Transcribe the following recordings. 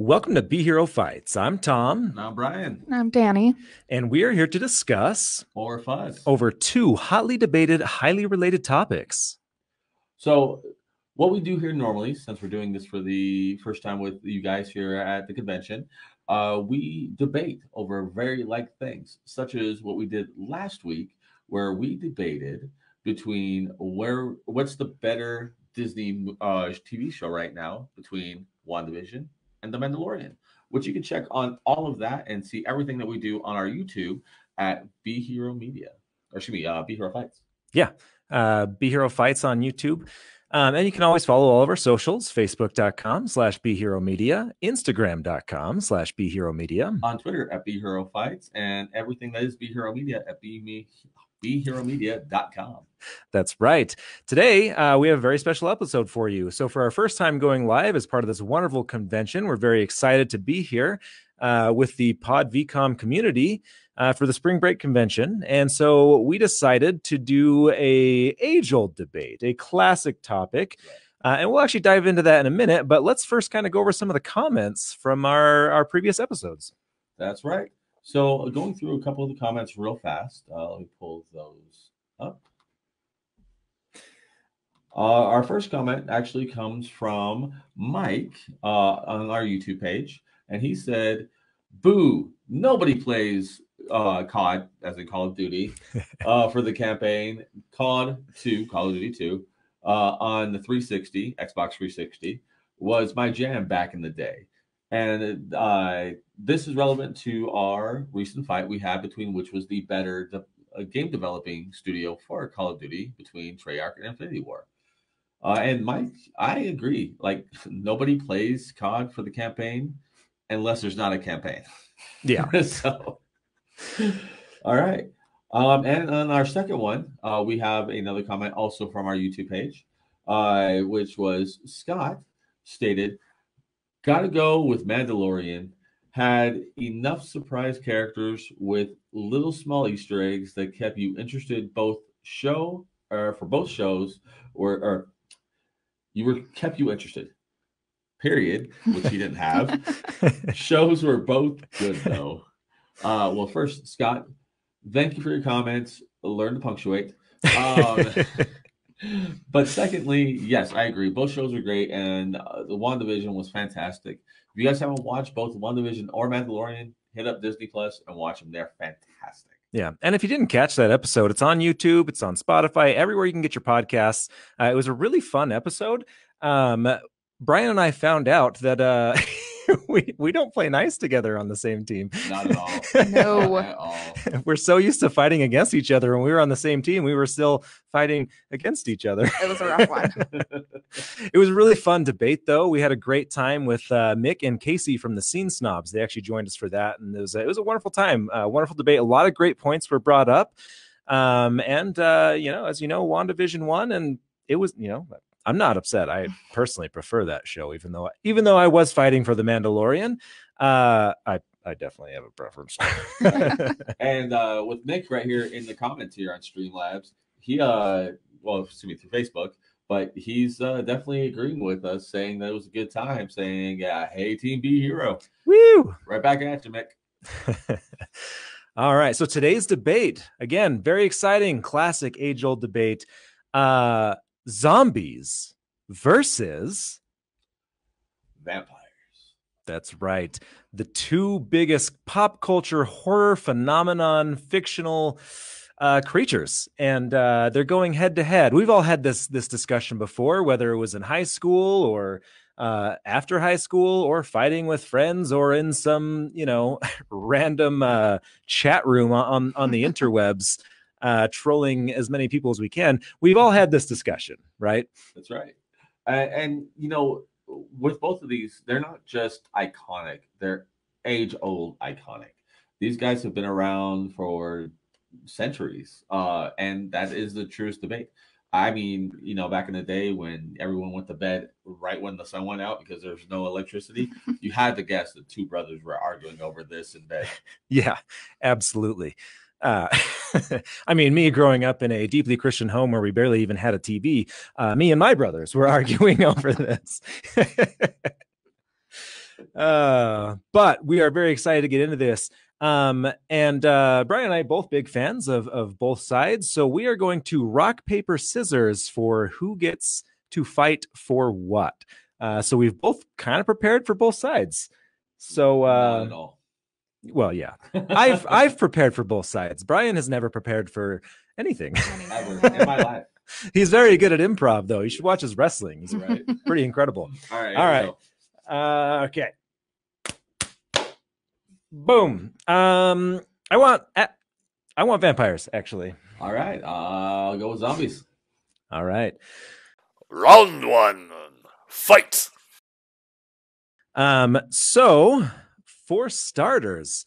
Welcome to Be Hero Fights. I'm Tom. And I'm Brian. And I'm Dani. And we are here to discuss Or Fuzz. over two hotly debated, highly related topics. So what we do here normally, since we're doing this for the first time with you guys here at the convention, we debate over very like things, such as what we did last week, where we debated between what's the better Disney TV show right now between WandaVision and The Mandalorian, which you can check on all of that and see everything that we do on our YouTube at Be Hero Media, or excuse me, Be Hero Fights. Yeah, Be Hero Fights on YouTube. And you can always follow all of our socials, facebook.com/BeHeroMedia, Instagram.com/BeHeroMedia. On Twitter at Be Hero Fights, and everything that is Be Hero Media at BeHeroMedia.com. That's right. Today, we have a very special episode for you. So for our first time going live as part of this wonderful convention, we're very excited to be here with the Pod Vcomm community for the spring break convention. And so we decided to do a age-old debate, a classic topic. And we'll actually dive into that in a minute. But let's first kind of go over some of the comments from our previous episodes. That's right. So going through a couple of the comments real fast. Let me pull those up. Our first comment actually comes from Mike on our YouTube page. And he said, boo, nobody plays COD, as in Call of Duty, for the campaign. Call of Duty 2, on the 360, Xbox 360, was my jam back in the day. And this is relevant to our recent fight we had between which was the better game developing studio for Call of Duty between Treyarch and Infinity War. And Mike, I agree. Like, nobody plays COD for the campaign unless there's not a campaign. Yeah. So, all right. And on our second one, we have another comment also from our YouTube page, which was Scott stated, gotta go with Mandalorian. Had enough surprise characters with little small Easter eggs that kept you interested for both shows, or kept you interested. Period, which he didn't have. Shows were both good though. Well, first, Scott, thank you for your comments. Learn to punctuate. But secondly, yes, I agree. Both shows are great, and the WandaVision was fantastic. If you guys haven't watched both WandaVision or Mandalorian, hit up Disney Plus and watch them. They're fantastic. Yeah. And if you didn't catch that episode, it's on YouTube, it's on Spotify, everywhere you can get your podcasts. It was a really fun episode. Brian and I found out that we don't play nice together on the same team. Not at all. No. Not at all. We're so used to fighting against each other. When we were on the same team, we were still fighting against each other. It was a rough one. It was a really fun debate, though. We had a great time with Mick and Casey from the Scene Snobs. They actually joined us for that, and it was a wonderful time, wonderful debate. A lot of great points were brought up, and as you know, WandaVision won, and it was, I'm not upset. I personally prefer that show, even though I was fighting for the Mandalorian. I definitely have a preference. And with Nick right here in the comments here on Streamlabs, he through Facebook, but he's definitely agreeing with us, saying that it was a good time, saying, hey, Team Be Hero. Woo! Right back at you, Mick. All right. So today's debate, again, very exciting, classic age-old debate. Zombies versus vampires. That's right. The two biggest pop culture horror phenomenon fictional creatures, and they're going head to head. We've all had this discussion before, whether it was in high school or after high school, or fighting with friends, or in some random chat room on the interwebs. Trolling as many people as we can. We've all had this discussion, right? That's right. And with both of these, they're not just iconic, they're age-old iconic. These guys have been around for centuries, and that is the truest debate. I mean, back in the day when everyone went to bed right when the sun went out because there's no electricity, you had to guess that two brothers were arguing over this in bed. Yeah, absolutely. I mean, me growing up in a deeply Christian home where we barely even had a TV, me and my brothers were arguing over this. But we are very excited to get into this. And Brian and I both big fans of both sides. So we are going to rock, paper, scissors for who gets to fight for what. So we've both kind of prepared for both sides. So Not at all. well, yeah. I've prepared for both sides. Brian has never prepared for anything. Ever in my life. He's very good at improv, though. You should watch his wrestling. He's Right. pretty incredible. All right. All right. Okay. Boom. I want vampires, actually. All right. I'll go with zombies. All right. Round one. Fight. So for starters,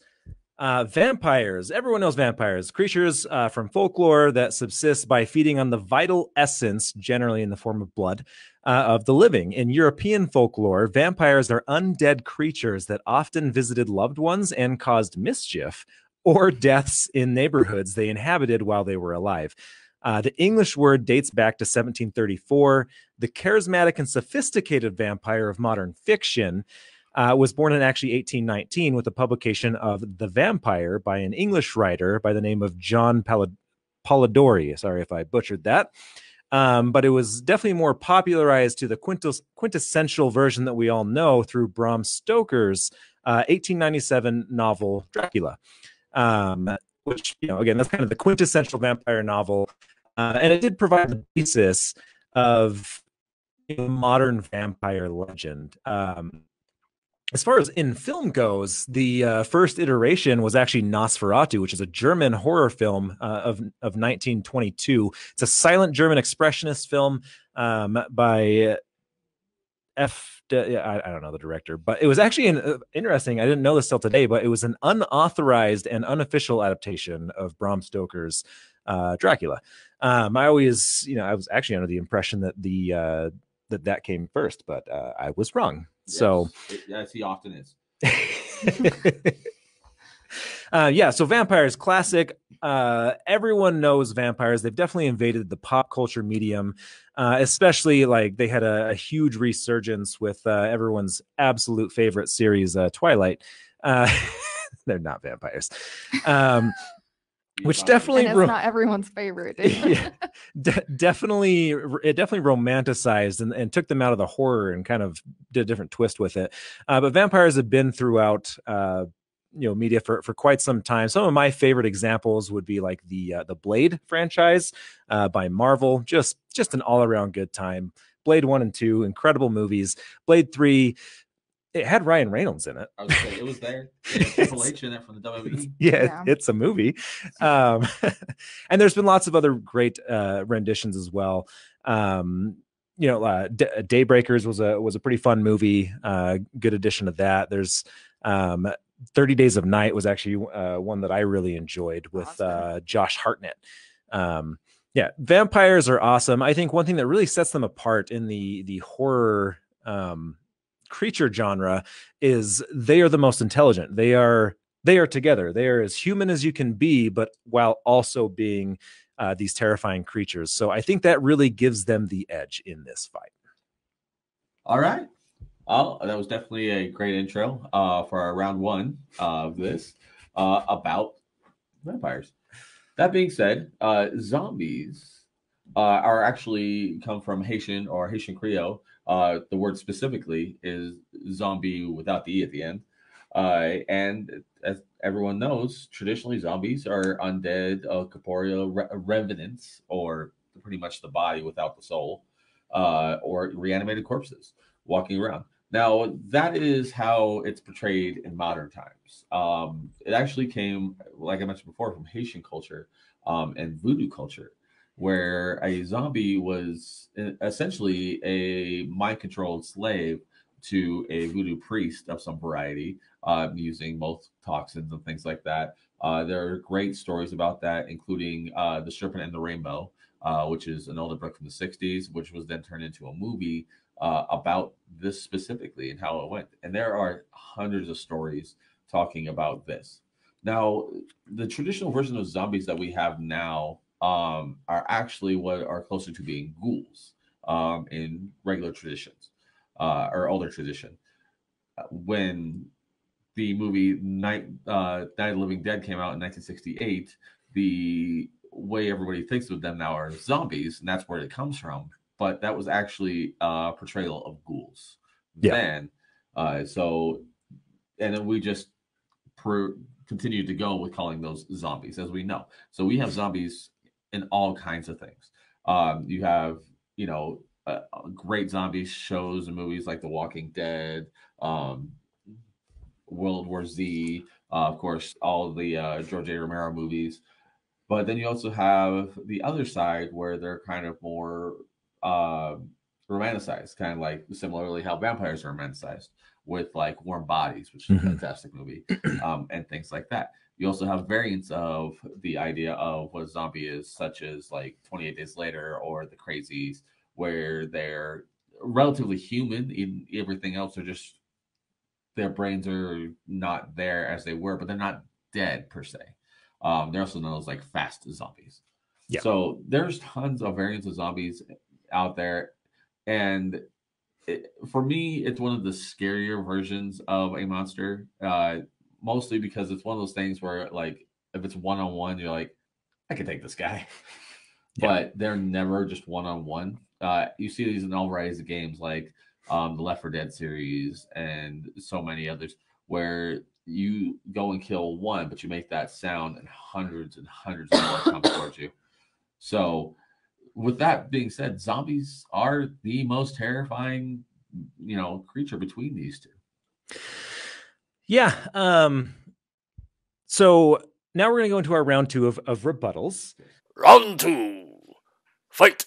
vampires. Everyone knows vampires. Creatures from folklore that subsist by feeding on the vital essence, generally in the form of blood, of the living. In European folklore, vampires are undead creatures that often visited loved ones and caused mischief or deaths in neighborhoods they inhabited while they were alive. The English word dates back to 1734. The charismatic and sophisticated vampire of modern fiction was born in actually 1819 with the publication of The Vampire by an English writer by the name of John Polidori. Sorry if I butchered that. But it was definitely more popularized to the quintessential version that we all know through Bram Stoker's 1897 novel Dracula, which, again, that's kind of the quintessential vampire novel. And it did provide the basis of modern vampire legend. As far as in film goes, the first iteration was actually Nosferatu, which is a German horror film of 1922. It's a silent German expressionist film by I don't know the director, but it was actually interesting. I didn't know this till today, but it was an unauthorized and unofficial adaptation of Bram Stoker's Dracula. I was actually under the impression that that came first, but I was wrong. Yes, so as he often is. So vampires, classic. Everyone knows vampires. They've definitely invaded the pop culture medium, especially like they had a huge resurgence with everyone's absolute favorite series, Twilight. They're not vampires. Which definitely and it's not everyone's favorite. Yeah, definitely romanticized and took them out of the horror and kind of did a different twist with it. But vampires have been throughout media for quite some time. Some of my favorite examples would be like the Blade franchise by Marvel. Just an all around good time. Blade 1 and 2, incredible movies. Blade 3, it had Ryan Reynolds in it. I was saying, it was there. Triple H in it from the WWE. Yeah, it's a movie. And there's been lots of other great renditions as well. Daybreakers was a pretty fun movie. Good addition to that. There's 30 Days of Night was actually one that I really enjoyed with Josh Hartnett. Vampires are awesome. I think one thing that really sets them apart in the horror creature genre is they are the most intelligent. They are together. They are as human as you can be, but while also being these terrifying creatures. So I think that really gives them the edge in this fight. All right. Oh, that was definitely a great intro for our round one of this about vampires. That being said, zombies are actually come from Haitian or Haitian Creole. The word specifically is zombie without the E at the end. And as everyone knows, traditionally zombies are undead, corporeal revenants, or pretty much the body without the soul, or reanimated corpses walking around. Now, that is how it's portrayed in modern times. It actually came, like I mentioned before, from Haitian culture and voodoo culture, where a zombie was essentially a mind-controlled slave to a voodoo priest of some variety, using both toxins and things like that. There are great stories about that, including The Serpent and the Rainbow, which is an older book from the 60s, which was then turned into a movie about this specifically and how it went. And there are hundreds of stories talking about this. Now, the traditional version of zombies that we have now are actually what are closer to being ghouls in regular traditions or older tradition. when the movie Night of the Living Dead came out in 1968, the way everybody thinks of them now are zombies, and that's where it comes from. But that was actually a portrayal of ghouls Yeah. then. So, and then we just continued to go with calling those zombies, as we know. So we have zombies in all kinds of things. You have, great zombie shows and movies like The Walking Dead, World War Z, of course, all the George A. Romero movies. But then you also have the other side where they're kind of more romanticized, kind of like similarly how vampires are romanticized with like Warm Bodies, which is a fantastic movie, and things like that. You also have variants of the idea of what a zombie is, such as like 28 Days Later or The Crazies, where they're relatively human. In everything else, they're just their brains are not there as they were, but they're not dead per se. They're also known as like fast zombies. Yeah. So there's tons of variants of zombies out there, and for me, it's one of the scarier versions of a monster. Mostly because it's one of those things where, like, if it's one on one, you're like, I can take this guy, but they're never just one on one. You see these in all varieties of games, like the Left 4 Dead series and so many others, where you go and kill one, but you make that sound, and hundreds more come towards you. So, with that being said, zombies are the most terrifying, creature between these two. Yeah. So now we're going to go into our round 2 of rebuttals. Round 2. Fight.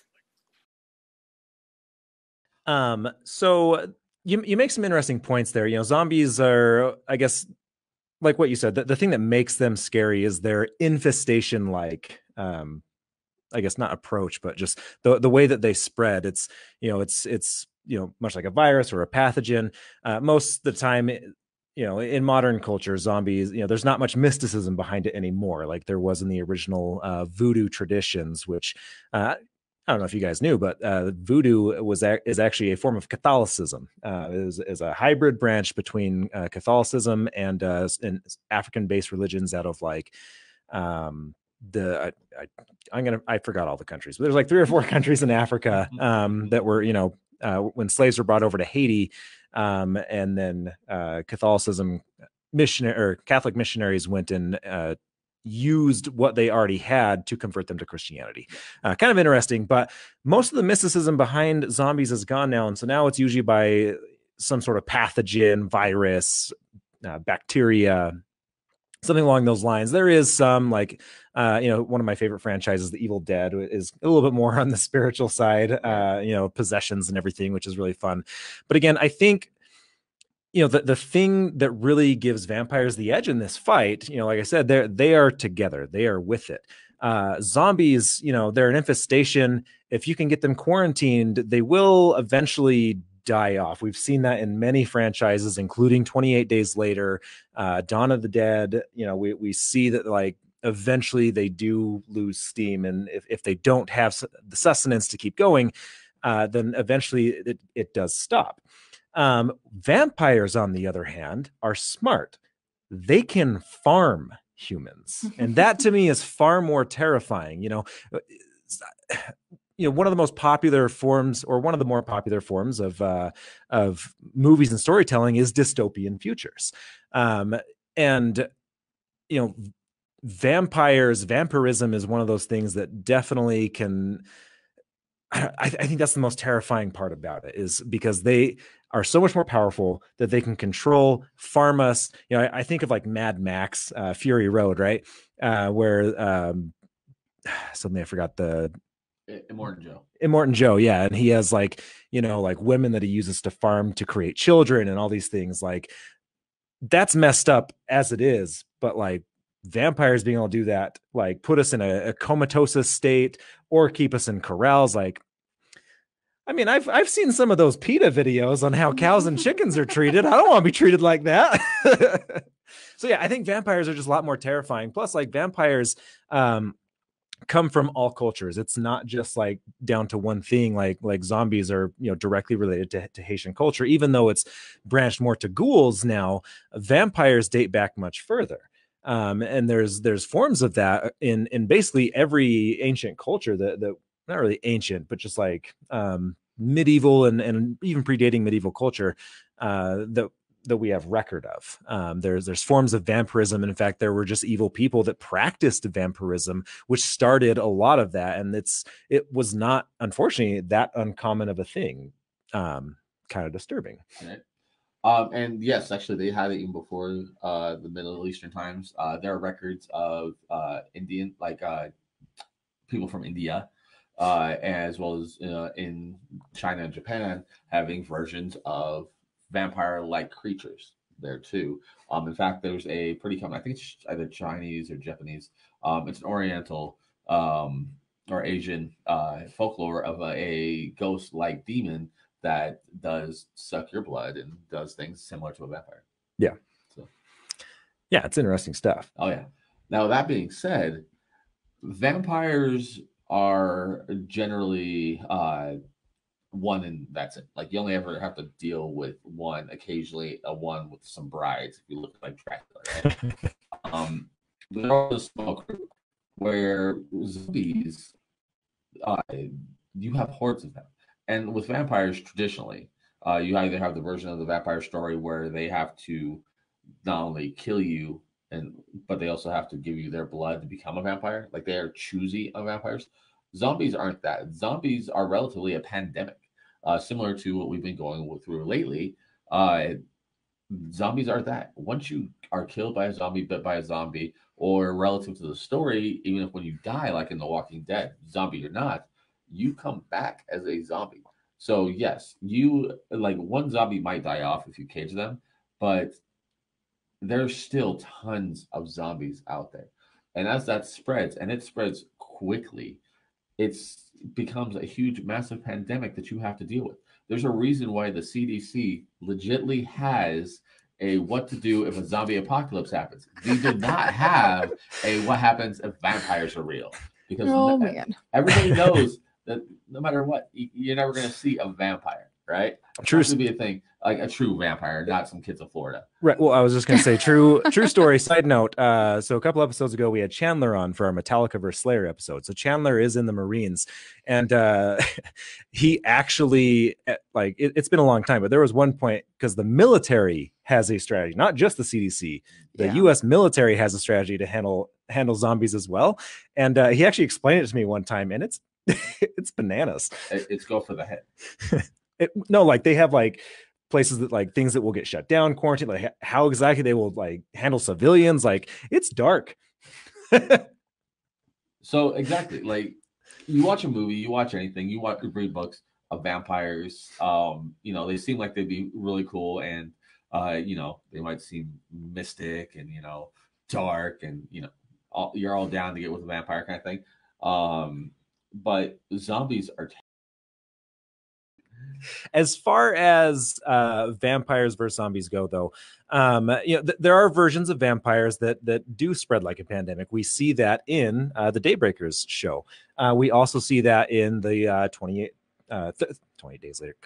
So you make some interesting points there. Zombies are, I guess, like what you said, the thing that makes them scary is their infestation, like, I guess not approach, but just the way that they spread. It's much like a virus or a pathogen. Most of the time, in modern culture, zombies, there's not much mysticism behind it anymore, like there was in the original voodoo traditions, which I don't know if you guys knew, but voodoo is actually a form of Catholicism. Is a hybrid branch between Catholicism and African-based religions out of like I forgot all the countries, but there's like 3 or 4 countries in Africa that were, when slaves were brought over to Haiti, and then Catholicism Catholic missionaries went and used what they already had to convert them to Christianity. Kind of interesting, but most of the mysticism behind zombies is gone now. And so now it's usually by some sort of pathogen, virus, bacteria, something along those lines. There is some like, one of my favorite franchises, The Evil Dead, is a little bit more on the spiritual side, possessions and everything, which is really fun. But again, I think, the thing that really gives vampires the edge in this fight, like I said, they are together, they are with it. Zombies, they're an infestation. If you can get them quarantined, they will eventually die off. We've seen that in many franchises, including 28 Days Later, Dawn of the Dead. We see that like eventually they do lose steam, and if they don't have the sustenance to keep going, then eventually it does stop. Vampires, on the other hand, are smart. They can farm humans, and that to me is far more terrifying. One of the most popular forms, or one of the more popular forms of movies and storytelling, is dystopian futures, and vampirism is one of those things that definitely can. I think that's the most terrifying part about it, is because they are so much more powerful that they can control, farm us. I think of like Mad Max, Fury Road, right? Where suddenly I forgot the Immortan Joe, yeah, and he has like like women that he uses to farm to create children and all these things. Like, that's messed up as it is, but like vampires being able to do that, like put us in a comatose state or keep us in corrals. Like, I mean, I've seen some of those PETA videos on how cows and chickens are treated. I don't want to be treated like that. So yeah, I think vampires are just a lot more terrifying. Plus, like vampires, come from all cultures. It's not just like down to one thing, like zombies are, you know, directly related to Haitian culture, even though it's branched more to ghouls now. Vampires date back much further. And there's forms of that in basically every ancient culture that not really ancient, but just like medieval and even predating medieval culture that we have record of. There's forms of vampirism. In fact, there were just evil people that practiced vampirism, which started a lot of that. And it was not, unfortunately, that uncommon of a thing. Kind of disturbing. Right. And yes, actually, they had it even before the Middle Eastern times. There are records of Indian, like people from India, as well as in China and Japan, having versions of vampire-like creatures there too. In fact, there's a pretty common, I think it's either Chinese or Japanese. It's an Oriental or Asian folklore of a ghost-like demon that does suck your blood and does things similar to a vampire. Yeah. So, yeah, it's interesting stuff. Oh yeah. Now that being said, vampires are generally one and that's it. Like you only ever have to deal with one, occasionally a one with some brides if you look like Dracula. Right? There are a small group where zombies, you have hordes of them. And with vampires, traditionally, you either have the version of the vampire story where they have to not only kill you, but they also have to give you their blood to become a vampire. Like they are choosy of vampires. Zombies aren't that. Zombies are relatively a pandemic, similar to what we've been going through lately. Zombies aren't that. Once you are killed by a zombie, bit by a zombie, or relative to the story, even if when you die, like in The Walking Dead, zombie or not, you come back as a zombie. So yes, you like one zombie might die off if you cage them, but there's still tons of zombies out there. And as that spreads, and it spreads quickly, it becomes a huge, massive pandemic that you have to deal with. There's a reason why the CDC legitly has a what to do if a zombie apocalypse happens. They do not have a what happens if vampires are real. Because everybody knows that no matter what, you're never going to see a vampire, right? True. It's to be a thing, like a true vampire, not some kids of Florida. Right. Well, I was just going to say true story. Side note. So a couple episodes ago, we had Chandler on for our Metallica vs. Slayer episode. So Chandler is in the Marines, and he actually like it's been a long time, but there was one point because the military has a strategy, not just the CDC. The U.S. military has a strategy to handle zombies as well, and he actually explained it to me one time, and it's it's bananas. It's go for the head. No, like they have like places that like things that will get shut down, quarantine, like how exactly they will like handle civilians. Like it's dark. So exactly, like you watch a movie, you watch anything, you read books of vampires. They seem like they'd be really cool, and they might seem mystic and dark, and you're all down to get with a vampire kind of thing. But zombies are. As far as vampires versus zombies go, though, there are versions of vampires that do spread like a pandemic. We see that in the Daybreakers show. We also see that in the 28 days later,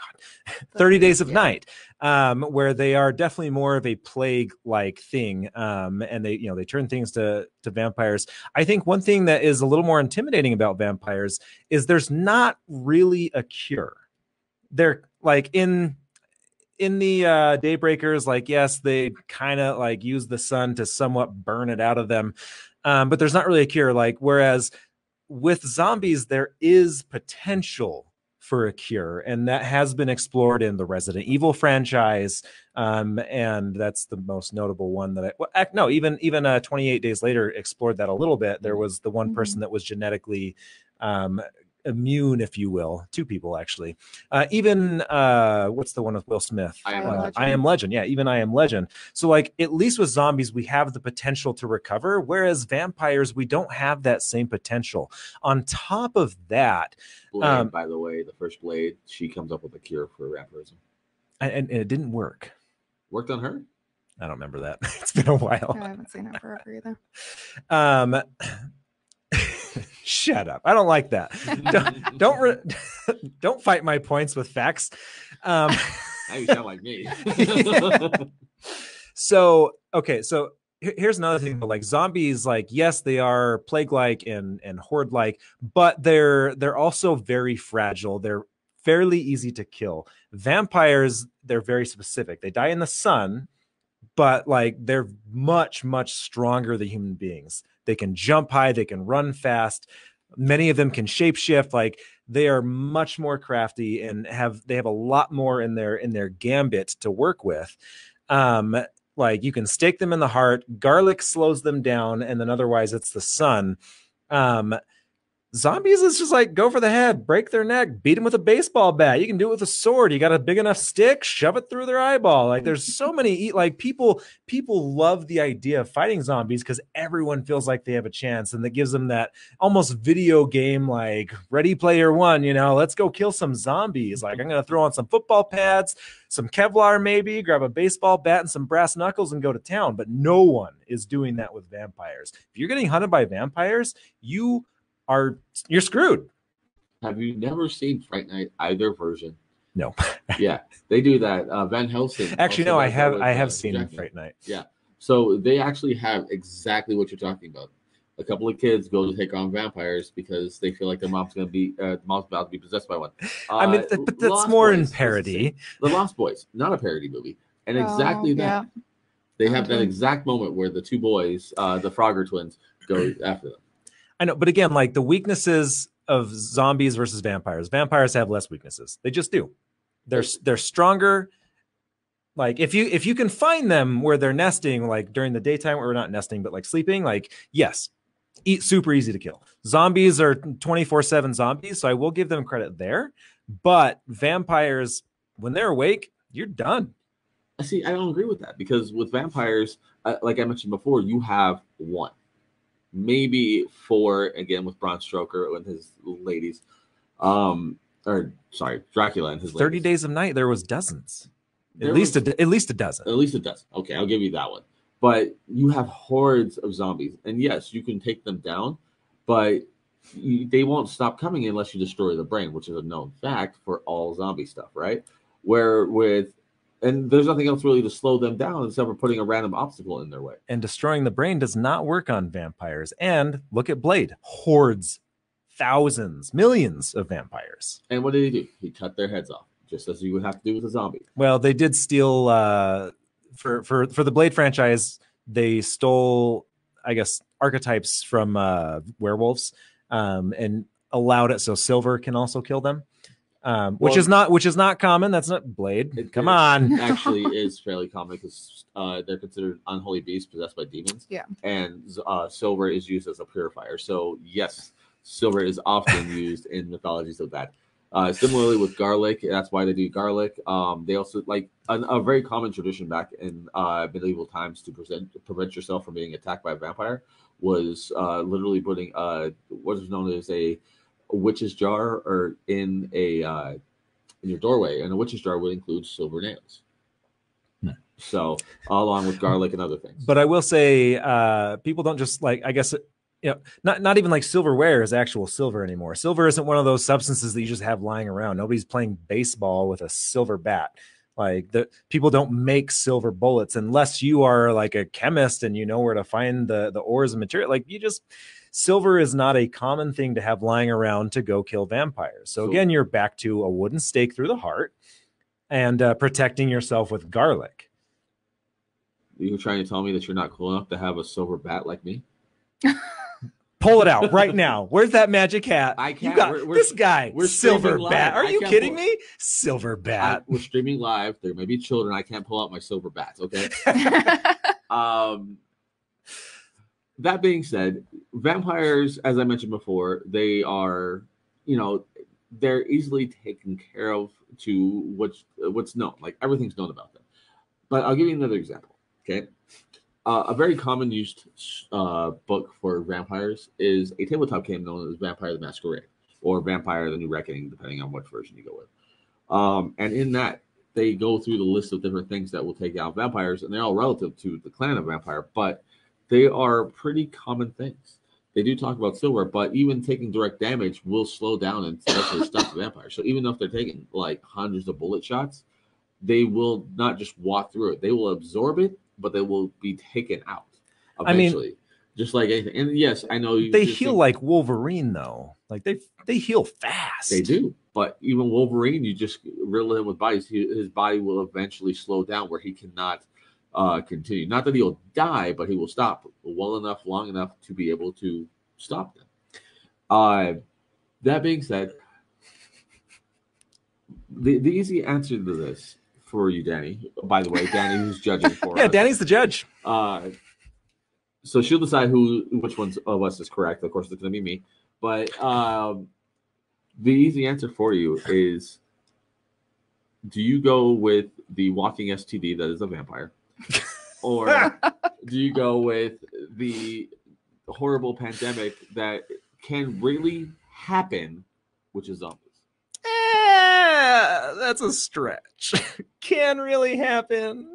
30 days of night, where they are definitely more of a plague-like thing, and they turn things to vampires. I think one thing that is a little more intimidating about vampires is there's not really a cure. They're like in the Daybreakers, like yes, they kind of like use the sun to somewhat burn it out of them, but there's not really a cure. Like whereas with zombies, there is potential for a cure, and that has been explored in the Resident Evil franchise, and that's the most notable one that even 28 Days Later explored that a little bit. There was the one person that was genetically immune, if you will, two people actually. Even what's the one with Will Smith? I Am Legend. Yeah, even I Am Legend. So like at least with zombies, we have the potential to recover, whereas vampires, we don't have that same potential. On top of that, Blade, by the way, the first Blade, she comes up with a cure for vampirism, and it didn't work. Worked on her? I don't remember that. It's been a while. I haven't seen it forever either. Shut up. I don't like that. Don't fight my points with facts. Now you sound like me. So here's another thing. Like zombies, like yes, they are plague-like and horde-like, but they're also very fragile. They're fairly easy to kill. Vampires, they're very specific. They die in the sun, but like they're much stronger than human beings. They can jump high, they can run fast. Many of them can shapeshift. Like they are much more crafty and they have a lot more in their gambit to work with. Like you can stake them in the heart. Garlic slows them down, and then otherwise it's the sun. Zombies is just like go for the head, break their neck, beat them with a baseball bat. You can do it with a sword. You got a big enough stick, shove it through their eyeball. Like there's so many like people love the idea of fighting zombies because everyone feels like they have a chance, and that gives them that almost video game like Ready Player One. Let's go kill some zombies. Like I'm gonna throw on some football pads, some Kevlar, maybe grab a baseball bat and some brass knuckles and go to town. But no one is doing that with vampires. If you're getting hunted by vampires, you're screwed. Have you never seen Fright Night either version? No. Yeah, they do that. Van Helsing. Actually, no, I have seen Fright Night. Yeah, so they actually have exactly what you're talking about. A couple of kids go to take on vampires because they feel like their mom's about to be possessed by one. I mean, but that's Lost more Boys in parody. The Lost Boys, not a parody movie, and exactly that. Yeah. They have that exact moment where the two boys, the Frogger twins, go after them. I know, but again, like the weaknesses of zombies versus vampires. Vampires have less weaknesses. They just do. They're stronger. Like if you can find them where they're nesting, like during the daytime, or not nesting, but like sleeping, like yes, super easy to kill. Zombies are 24/7 zombies, so I will give them credit there. But vampires, when they're awake, you're done. See, I don't agree with that because with vampires, like I mentioned before, you have one. Maybe four again with Bram Stoker and his ladies, Dracula and his 30 ladies. Days of Night. There was dozens, at least a dozen. At least a dozen. Okay, I'll give you that one. But you have hordes of zombies, and yes, you can take them down, but they won't stop coming unless you destroy the brain, which is a known fact for all zombie stuff, right? And there's nothing else really to slow them down except for putting a random obstacle in their way. And destroying the brain does not work on vampires. And look at Blade. Hordes, thousands, millions of vampires. And what did he do? He cut their heads off, just as you would have to do with a zombie. Well, they did steal, for the Blade franchise, they stole, I guess, archetypes from werewolves and allowed it so Silver can also kill them. Which is not common. That's not Blade. Come on. Actually, is fairly common because they're considered unholy beasts possessed by demons. Yeah. And silver is used as a purifier. So yes, silver is often used in mythologies of that. Similarly with garlic, that's why they do garlic. They also like a very common tradition back in medieval times to prevent yourself from being attacked by a vampire was literally putting what is known as a witch's jar or in your doorway, and a witch's jar would include silver nails. So along with garlic and other things. But I will say people don't just like, I guess, not even like silverware is actual silver anymore. Silver isn't one of those substances that you just have lying around. Nobody's playing baseball with a silver bat. Like people don't make silver bullets unless you are like a chemist and you know where to find the ores and material. Like silver is not a common thing to have lying around to go kill vampires. So again, you're back to a wooden stake through the heart and protecting yourself with garlic. You're trying to tell me that you're not cool enough to have a silver bat like me? Pull it out right now. Where's that magic hat? I can't. You got this guy. We're silver bat. Are you kidding pull. Me? Silver bat. We're streaming live. There may be children. I can't pull out my silver bats. Okay. That being said, vampires, as I mentioned before, they are, they're easily taken care of to what's known. Like everything's known about them. But I'll give you another example. Okay. A very common used book for vampires is a tabletop game known as Vampire the Masquerade or Vampire the New Reckoning, depending on what version you go with. And in that, they go through the list of different things that will take out vampires, and they're all relative to the clan of vampire, but they are pretty common things. they do talk about silver, but even taking direct damage will slow down and especially stop the vampire. So even if they're taking like hundreds of bullet shots, they will not just walk through it. They will absorb it, but they will be taken out eventually. I mean, just like anything. And yes, I know they heal like Wolverine though. Like they heal fast. They do. But even Wolverine, you just riddle him with bites. His body will eventually slow down where he cannot continue. Not that he'll die, but he will stop long enough to be able to stop them. That being said, the easy answer to this for you, Dani. By the way, Dani, who's judging for us. Dani's the judge. So she'll decide which ones of us is correct. Of course, it's going to be me. But the easy answer for you is: do you go with the walking STD that is a vampire, or do you go with the horrible pandemic that can really happen, which is zombies? That's a stretch. Can really happen.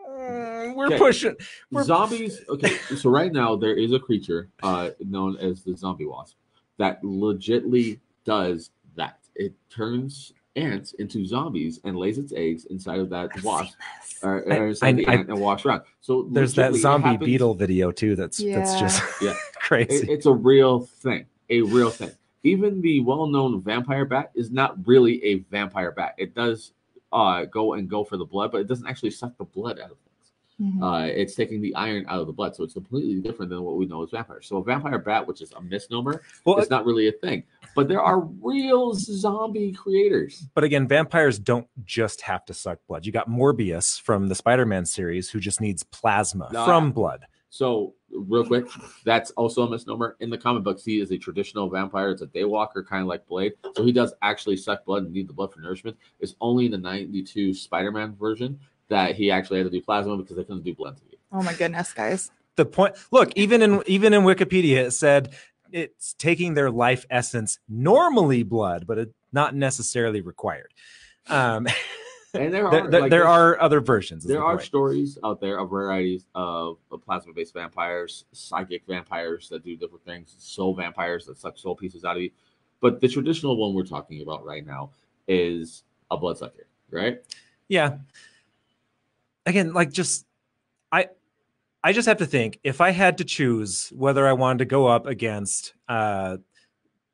We're pushing. Zombies. Okay, so right now there is a creature known as the zombie wasp that legitly does that. It turns ants into zombies and lays its eggs inside of that wasp or inside the ant and walks around. So there's that zombie beetle video too. That's just crazy. It's a real thing. A real thing. Even the well-known vampire bat is not really a vampire bat. It does go for the blood, but it doesn't actually suck the blood out of things. Mm-hmm. It's taking the iron out of the blood, so it's completely different than what we know as vampires. So a vampire bat, which is a misnomer, it's not really a thing. But there are real zombie creators. But again, vampires don't just have to suck blood. You got Morbius from the Spider-Man series who just needs plasma from blood. So real quick, that's also a misnomer. In the comic books, he is a traditional vampire. It's a daywalker, kind of like Blade. So he does actually suck blood and need the blood for nourishment. It's only in the 92 Spider-Man version that he actually had to do plasma because they couldn't do blood. Oh my goodness, guys. The point, look, even in Wikipedia, it said it's taking their life essence, normally blood, but it's not necessarily required. And there are other versions. There are stories out there of varieties of plasma-based vampires, psychic vampires that do different things, soul vampires that suck soul pieces out of you. But the traditional one we're talking about right now is a bloodsucker, right? Yeah. Again, like I just have to think, if I had to choose whether I wanted to go up against the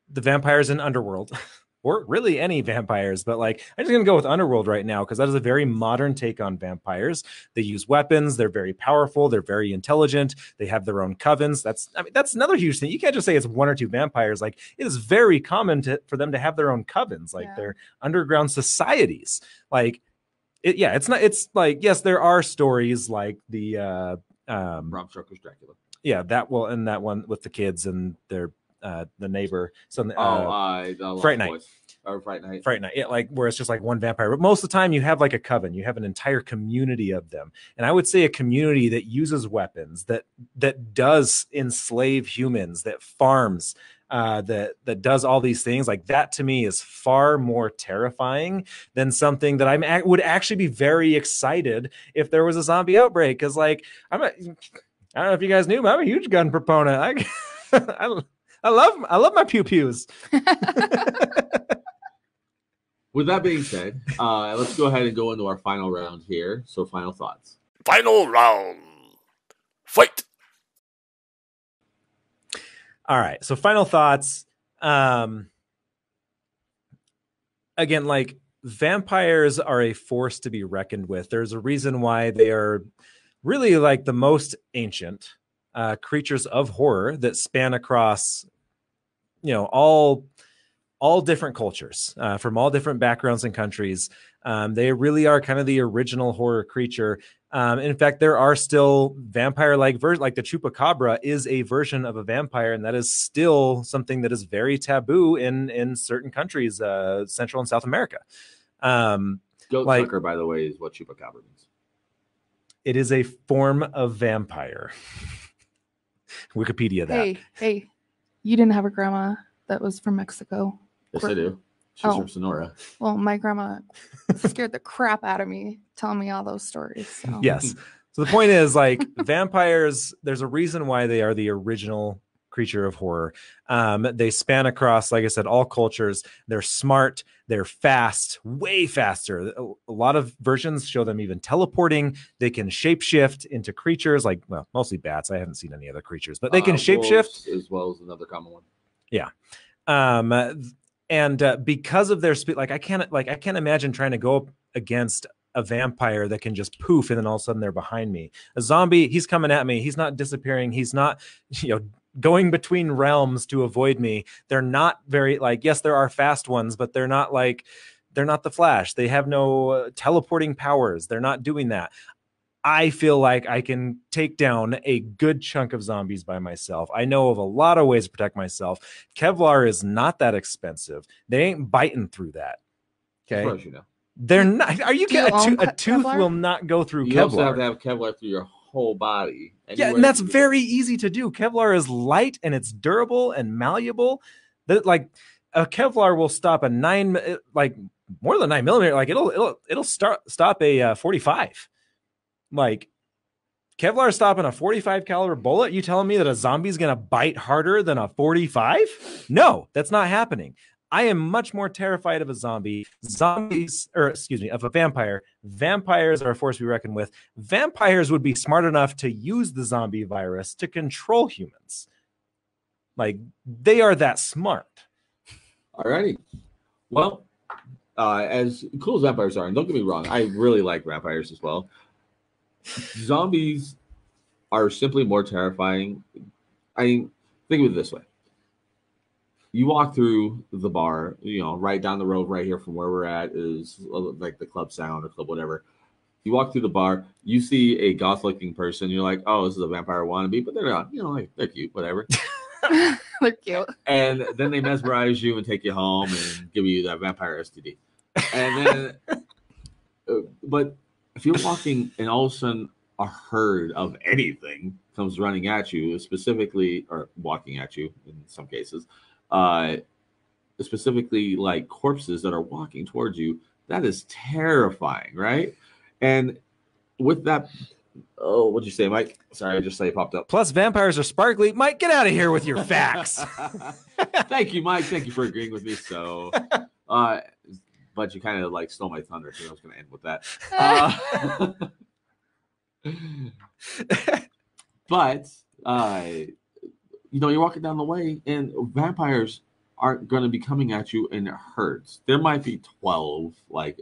vampires in Underworld, or really any vampires, but like I'm just gonna go with Underworld right now because that is a very modern take on vampires. They use weapons, they're very powerful, they're very intelligent, they have their own covens. That's another huge thing. You can't just say it's one or two vampires. Like it is very common for them to have their own covens, like their underground societies. Like it's like, yes, there are stories like the Bram Stoker's Dracula. Yeah, that one with the kids and their the neighbor. Something. Fright Night. Fright Night. Yeah, like where it's just like one vampire. But most of the time, you have like a coven. You have an entire community of them, and I would say a community that uses weapons, that does enslave humans, that farms, that does all these things. Like that to me is far more terrifying than something that I would actually be very excited if there was a zombie outbreak. Because like I don't know if you guys knew, but I'm a huge gun proponent. I love my pew-pews. With that being said, let's go ahead and go into our final round here. So final thoughts. Final round. Fight. All right. So final thoughts. Again, like vampires are a force to be reckoned with. There's a reason why they are really like the most ancient creatures of horror that span across, all different cultures from all different backgrounds and countries. They really are kind of the original horror creature. In fact, there are still vampire-like versions, like the chupacabra is a version of a vampire, and that is still something that is very taboo in certain countries, Central and South America. Goat sucker, by the way, is what chupacabra means. It is a form of vampire. Wikipedia that. Hey, you didn't have a grandma that was from Mexico? Yes, I do. She's from Sonora. Well, my grandma scared the crap out of me telling me all those stories. So. Yes. So the point is, like, vampires, there's a reason why they are the original creature of horror. They span across, like I said, all cultures. They're smart. They're fast, way faster. A lot of versions show them even teleporting. They can shapeshift into creatures like, well, mostly bats. I haven't seen any other creatures, but they can shapeshift as well as another common one. Yeah. Because of their speed, I can't imagine trying to go up against a vampire that can just poof and then all of a sudden they're behind me. A zombie, he's coming at me. He's not disappearing. He's not, going between realms to avoid me. They're not very yes, there are fast ones, but they're not the Flash. They have no teleporting powers. They're not doing that. I feel like I can take down a good chunk of zombies by myself. I know of a lot of ways to protect myself. Kevlar is not that expensive. They ain't biting through that. Okay. As far as you know. They're not. Are you kidding? A tooth Kevlar? will not go through You Kevlar. also have to have Kevlar through your whole body. Yeah, and that's very easy to do. Kevlar is light and it's durable and malleable. That a Kevlar will stop a more than 9mm. It'll stop a 45. Kevlar stopping a 45 caliber bullet. You telling me that a zombie's gonna bite harder than a 45? No, that's not happening. I am much more terrified of a zombie. Of a vampire. Vampires are a force we reckon with. Vampires would be smart enough to use the zombie virus to control humans. They are that smart. Alrighty. Well, as cool as vampires are, and don't get me wrong, I really like vampires as well. Zombies are simply more terrifying. I mean, think of it this way. You walk through the bar, right down the road right here from where we're at is the Club Sound or Club whatever. You walk through the bar, you see a goth-looking person, you're like, oh, this is a vampire wannabe, but they're not, they're cute, whatever. They're cute. And then they mesmerize you and take you home and give you that vampire STD. And then, but if you're walking and all of a sudden a herd of anything comes running at you, specifically, or walking at you in some cases, specifically like corpses that are walking towards you, that is terrifying, right? And with that, what'd you say, Mike? Sorry, I just say it popped up. Plus, vampires are sparkly. Mike, get out of here with your facts. Thank you, Mike. Thank you for agreeing with me. So, but you kind of stole my thunder, so I was going to end with that. But you're walking down the way, and vampires aren't going to be coming at you in herds. There might be 12,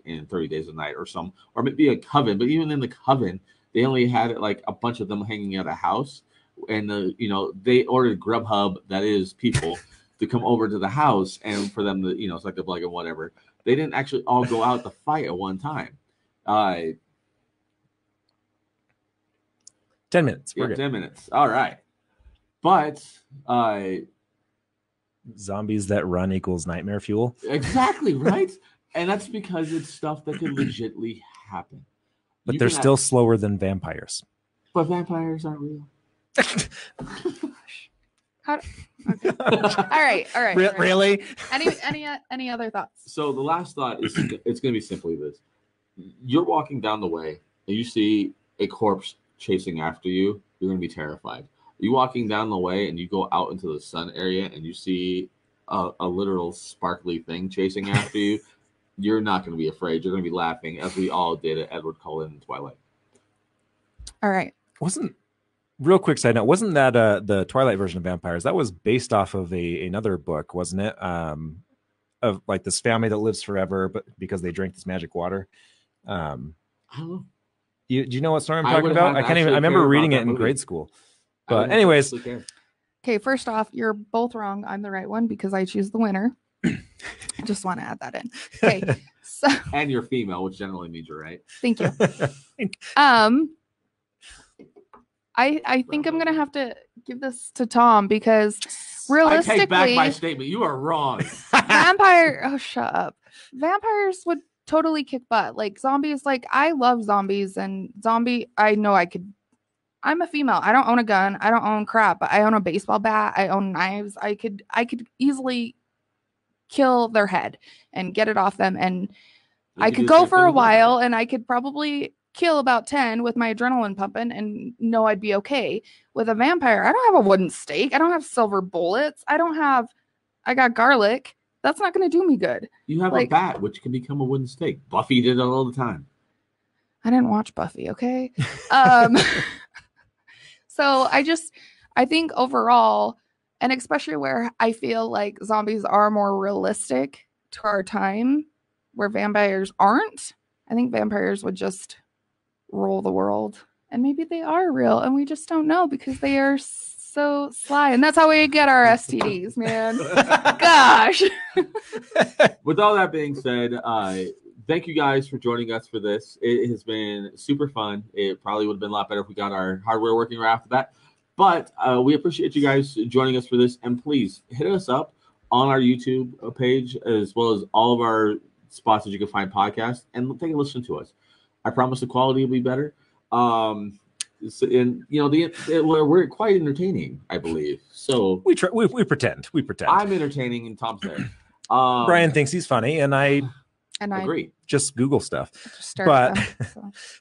in 30 Days a Night or some, or maybe a coven. But even in the coven, they only had a bunch of them hanging at a house, and they ordered Grubhub, that is people, to come over to the house and for them to it's like the plug and whatever. They didn't actually all go out to fight at one time. 10 minutes. We're good. 10 minutes. All right. But zombies that run equals nightmare fuel. Exactly, right? And that's because it's stuff that could legitimately happen. But they're still slower than vampires. But vampires aren't real. Okay. All right. Really? Any other thoughts? So the last thought is it's going to be simply this. You're walking down the way and you see a corpse chasing after you. You're going to be terrified. You walking down the way and you go out into the sun area and you see a literal sparkly thing chasing after you. You're not going to be afraid. You're going to be laughing, as we all did at Edward Cullen in Twilight. All right. Real quick side note, wasn't that the Twilight version of vampires? That was based off of another book, wasn't it? Of this family that lives forever, but because they drink this magic water. I don't know. Do you know what story I'm talking about? I remember reading it in grade school. But anyways. Okay, first off, you're both wrong. I'm the right one because I choose the winner. I just want to add that in. Okay. So and you're female, which generally means you're right. Thank you. I think I'm gonna have to give this to Tom because realistically, I take back my statement. You are wrong. Shut up. Vampires would totally kick butt. Zombies, I love zombies and I know I could. I'm a female. I don't own a gun. I don't own crap, but I own a baseball bat. I own knives. I could easily kill their head and get it off them. And I could go for a while and I could probably kill about 10 with my adrenaline pumping and know I'd be okay. With a vampire, I don't have a wooden stake. I don't have silver bullets. I got garlic. That's not going to do me good. You have a bat, which can become a wooden stake. Buffy did it all the time. I didn't watch Buffy, okay? So I think overall, and especially where I feel like zombies are more realistic to our time, where vampires aren't, I think vampires would just rule the world. And maybe they are real, and we just don't know because they are so sly. And that's how we get our STDs, man. Gosh. With all that being said, thank you guys for joining us for this. It has been super fun. It probably would have been a lot better if we got our hardware working right after that. But we appreciate you guys joining us for this. And please hit us up on our YouTube page, as well as all of our spots that you can find podcasts, and take a listen to us. I promise the quality will be better. And we're quite entertaining, I believe. So we pretend. I'm entertaining, and Tom's there. Brian thinks he's funny, and I agree. Just Google stuff. But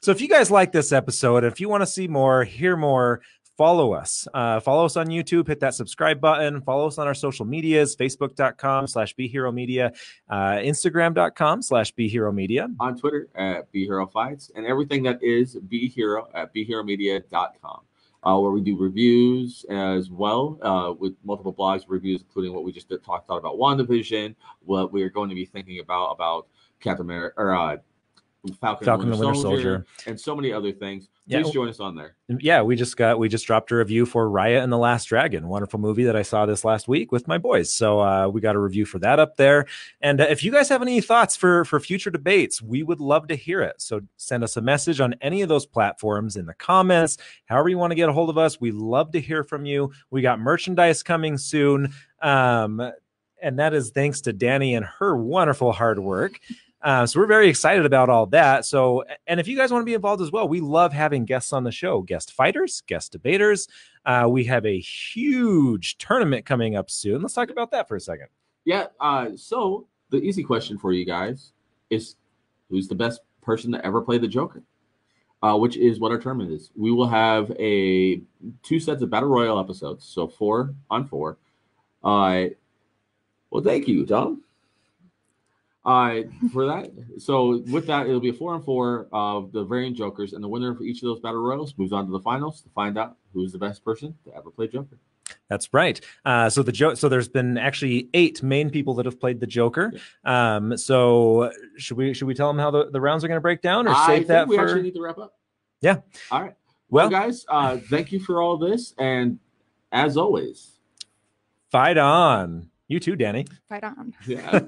so if you guys like this episode, if you want to see more, hear more, follow us. Follow us on YouTube. Hit that subscribe button. Follow us on our social medias, facebook.com/BeHeroMedia, Instagram.com/BeHeroMedia. On Twitter at BeHeroFights, and everything that is BeHero at BeHeroMedia.com. Where we do reviews as well, with multiple blogs reviews, including what we just talked about WandaVision, what we're going to be thinking about Captain America, or Falcon and Winter Soldier, and so many other things. Please join us on there. Yeah, we just dropped a review for Raya and the Last Dragon, wonderful movie that I saw this last week with my boys. So we got a review for that up there. And if you guys have any thoughts for future debates, we would love to hear it. So send us a message on any of those platforms, in the comments, however you want to get a hold of us. We love to hear from you. We got merchandise coming soon. And that is thanks to Dani and her wonderful hard work. So we're very excited about all that. So, and if you guys want to be involved as well, we love having guests on the show, guest fighters, guest debaters. We have a huge tournament coming up soon. Let's talk about that for a second. Yeah. So the easy question for you guys is, who's the best person to ever play the Joker? Which is what our tournament is. We will have 2 sets of Battle Royale episodes. So 4 on 4. Well, thank you, Tom. For that. So with that, it'll be a 4 on 4 of the variant Jokers, and the winner for each of those battle royals moves on to the finals to find out who's the best person to ever play Joker. That's right. So there's been actually 8 main people that have played the Joker. Yeah. So should we tell them how the rounds are going to break down, or save that we actually need to wrap up? Yeah. All right. Well, guys, thank you for all this, and as always, fight on. You too, Dani. Fight on. Yeah.